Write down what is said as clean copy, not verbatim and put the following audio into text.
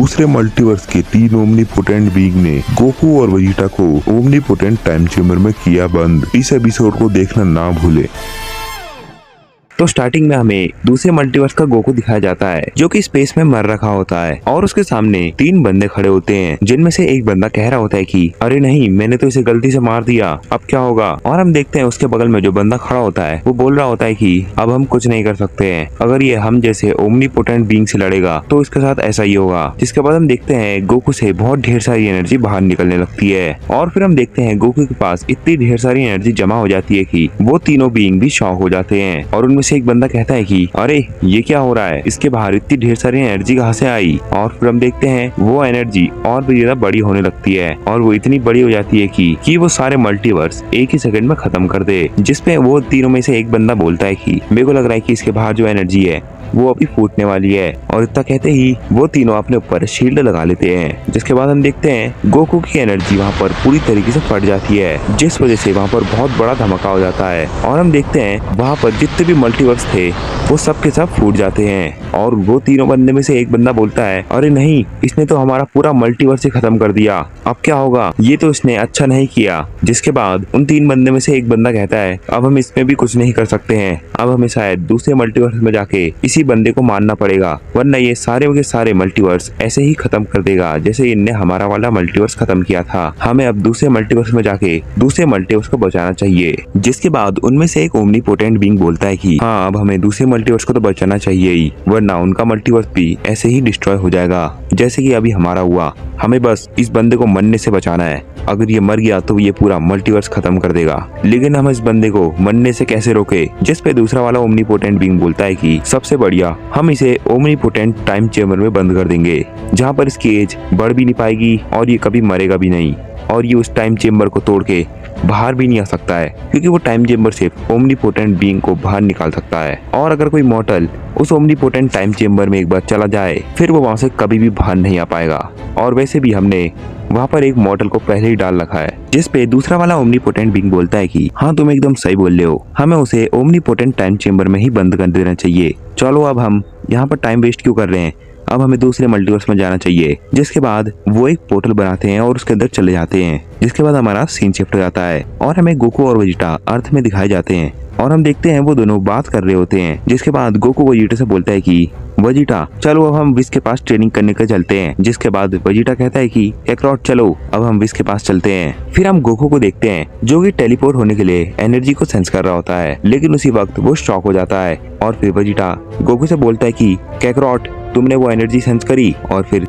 दूसरे मल्टीवर्स के 3 omnipotent being ने गोकू और वेजिटा को ओमनीपोटेंट टाइम चेम्बर में किया बंद। इस एपिसोड को देखना ना भूले। तो स्टार्टिंग में हमें दूसरे मल्टीवर्स का गोकू दिखाया जाता है जो कि स्पेस में मर रखा होता है और उसके सामने 3 बंदे खड़े होते हैं जिनमें से एक बंदा कह रहा होता है कि अरे नहीं, मैंने तो इसे गलती से मार दिया, अब क्या होगा। और हम देखते हैं उसके बगल में जो बंदा खड़ा होता है वो बोल रहा होता है कि अब हम कुछ नहीं कर सकते हैं, अगर ये हम जैसे ओमनीपोटेंट बीइंग से लड़ेगा तो इसके साथ ऐसा ही होगा। जिसके बाद हम देखते हैं गोकू से बहुत ढेर सारी एनर्जी बाहर निकलने लगती है और फिर हम देखते हैं गोकू के पास इतनी ढेर सारी एनर्जी जमा हो जाती है कि वो तीनों बीइंग भी शॉक हो जाते हैं और उनमें से एक बंदा कहता है कि अरे ये क्या हो रहा है, इसके बाहर इतनी ढेर सारी एनर्जी कहाँ से आई। और फिर हम देखते हैं वो एनर्जी और भी ज्यादा बड़ी होने लगती है और वो इतनी बड़ी हो जाती है कि वो सारे मल्टीवर्स एक ही सेकंड में खत्म कर दे। जिसपे वो तीनों में से एक बंदा बोलता है कि मेरे को लग रहा है कि इसके बाहर जो एनर्जी है वो अभी फूटने वाली है। और इतना कहते ही वो तीनों अपने ऊपर शील्ड लगा लेते हैं। जिसके बाद हम देखते हैं गोकू की एनर्जी वहाँ पर पूरी तरीके से फट जाती है जिस वजह से वहाँ पर बहुत बड़ा धमाका हो जाता है और हम देखते हैं वहाँ पर जितने भी मल्टीवर्स थे वो सब के सब फूट जाते हैं। और वो तीनों बंदे में से एक बंदा बोलता है अरे नहीं, इसने तो हमारा पूरा मल्टीवर्स ही खत्म कर दिया, अब क्या होगा, ये तो इसने अच्छा नहीं किया। जिसके बाद उन 3 बंदे में से एक बंदा कहता है अब हम इसमें भी कुछ नहीं कर सकते हैं, अब हमें शायद दूसरे मल्टीवर्स में जाके इसी बंदे को मारना पड़ेगा, वरना ये सारे के सारे मल्टीवर्स ऐसे ही खत्म कर देगा जैसे इनने हमारा वाला मल्टीवर्स खत्म किया था। हमें अब दूसरे मल्टीवर्स में जाके दूसरे मल्टीवर्स को बचाना चाहिए। जिसके बाद उनमें से एक ओमनीपोटेंट बीइंग बोलता है कि हाँ, अब हमें दूसरे मल्टीवर्स को तो बचाना चाहिए ही, वरना उनका मल्टीवर्स भी ऐसे ही डिस्ट्रॉय हो जाएगा जैसे कि अभी हमारा हुआ। हमें बस इस बंदे को मरने से बचाना है, अगर ये मर गया तो ये पूरा मल्टीवर्स खत्म कर देगा, लेकिन हम इस बंदे को मरने से कैसे रोके। जिस पे दूसरा वाला ओमनीपोटेंट बीइंग बोलता है कि सबसे बढ़िया हम इसे ओमनीपोटेंट टाइम चेम्बर में बंद कर देंगे जहाँ पर इसकी एज बढ़ भी नहीं पाएगी और ये कभी मरेगा भी नहीं और ये उस टाइम चेम्बर को तोड़ के बाहर भी नहीं आ सकता है क्योंकि वो टाइम चेम्बर सिर्फ ओमनीपोटेंट बीइंग को बाहर निकाल सकता है। और अगर कोई मॉर्टल उस ओमनीपोटेंट टाइम चेम्बर में एक बार चला जाए फिर वो वहाँ से कभी भी बाहर नहीं आ पाएगा। और वैसे भी हमने वहाँ पर एक मॉडल को पहले ही डाल रखा है। जिस पे दूसरा वाला ओमनीपोटेंट बीइंग बोलता है कि हाँ, तुम एकदम सही बोल रहे हो, हमें उसे ओमनीपोटेंट टाइम चेम्बर में ही बंद कर देना चाहिए। चलो अब हम यहाँ पर टाइम वेस्ट क्यों कर रहे हैं, अब हमें दूसरे मल्टीवर्स में जाना चाहिए। जिसके बाद वो एक पोर्टल बनाते हैं और उसके अंदर चले जाते हैं। जिसके बाद हमारा सीन शिफ्ट हो जाता है और हमें गोकू और वेजिटा अर्थ में दिखाए जाते हैं और हम देखते हैं वो दोनों बात कर रहे होते हैं। जिसके बाद गोकू वेजिटा से बोलता है कि वेजिटा चलो अब हम विस के पास ट्रेनिंग करने के चलते हैं। जिसके बाद वेजिटा कहता है कि कैकरॉट चलो अब हम विस के पास चलते हैं। फिर हम गोकू को देखते हैं जो कि टेलीपोर्ट होने के लिए एनर्जी को सेंस कर रहा होता है, लेकिन उसी वक्त वो शॉक हो जाता है और फिर वेजिटा गोकू से बोलता है कि कैकरॉट तुमने वो एनर्जी सेंस करी और फिर